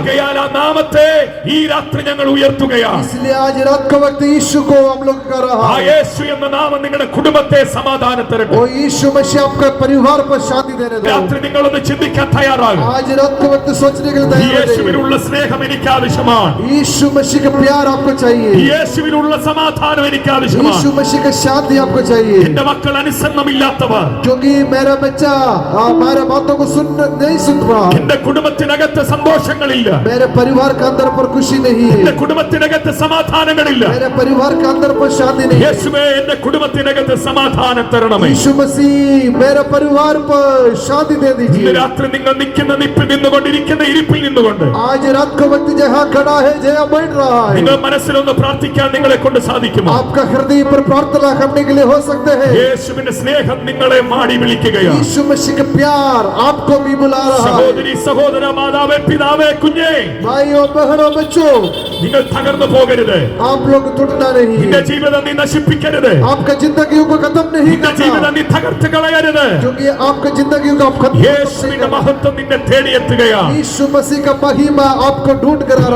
ആകയാൽ ആ നാമത്തെ ഈ രാത്രി ഞങ്ങൾ ഉയർത്തുകയാണ്. इसलिए आज रात का वक्त यीशु को हम लोग कर रहा ആ है. യേശു എന്ന നാമം നിങ്ങളുടെ കുടുംബത്തെ സമാധാനം തരട്ടെ. वो यीशु मसीह आपके परिवार पर शांति देने दो. രാത്രി നിങ്ങളൊന്ന് ചിന്തിക്കാൻ തയ്യാറാകും. आज रात का वक्त सोचने के लिए तैयार हो जाइए. യേശുവിനുള്ള സ്നേഹം എനിക്ക് ആവശ്യമാണ്. यीशु मसीह का प्यार आपको चाहिए. യേശുവിനുള്ള സമാധാനം എനിക്ക് ആവശ്യമാണ്. यीशु मसीह का शांति आपको चाहिए. എന്റെ മക്കൾ അനുസരണമില്ലാത്തവർ, क्योंकि मेरा बच्चा हमारे बातों को नहीं सुन रहा. എന്റെ കുടുംബത്തിനകത്ത് സന്തോഷങ്ങളില്ല. मेरे परिवार के अंदर पर खुशी नहीं है. എന്റെ കുടുംബത്തിനകത്ത് സമാധാനങ്ങളില്ല. मेरे परिवार के अंदर पर शांति नहीं है. യേശുവേ എന്റെ കുടുംബത്തിനകത്ത് സമാധാനം തരണമേ. यीशु मसीह मेरे परिवार पर शांति दे ഇന്ന് दीजिए. രാത്രി നിങ്ങൾ നിൽക്കുന്ന നിപ്പിൽ നിന്നുകൊണ്ടിരിക്കുന്ന ഇരിപ്പിൽ നിന്നുകൊണ്ട് आज रात का वक्त जहाँ खड़ा है जहाँ बैठ रहा है, നിങ്ങൾ മനസ്സിലൊന്ന് പ്രാർത്ഥിക്കാൻ നിങ്ങളെ കൊണ്ട് സാധിക്കുമോ? आपका हृदय पर प्रार्थना करने के लिए हो सकते हैं. യേശുവിന്റെ സ്നേഹം നിങ്ങളെ മാടി വിളിക്കുകയാണ്. यीशु मसीह का प्यार आपको भी बुला रहा है. സഹോദരി, സഹോദര, മാതാവേ, പിതാവേ, കുഞ്ഞേ, भाइयों बहनों बच्चों, നിങ്ങൾ തകർന്നു പോകരുത്. आप लोग टूटना नहीं. നിന്റെ ജീവിതം നീ നശിപ്പിക്കരുത്. आपका जिंदगियों को खत्म नहीं നിന്റെ करना, ജീവിതം നീ തകർത്ത് കളയരുത്. क्योंकि आपका जिंदगियों को आप खत्म नहीं യേശുവിന്റെ करना. മഹത്വം നിന്നെ തേടിയെത്തുകയാണ്. यीशु मसीह का महिमा आपको ढूंढ कर आ रहा है.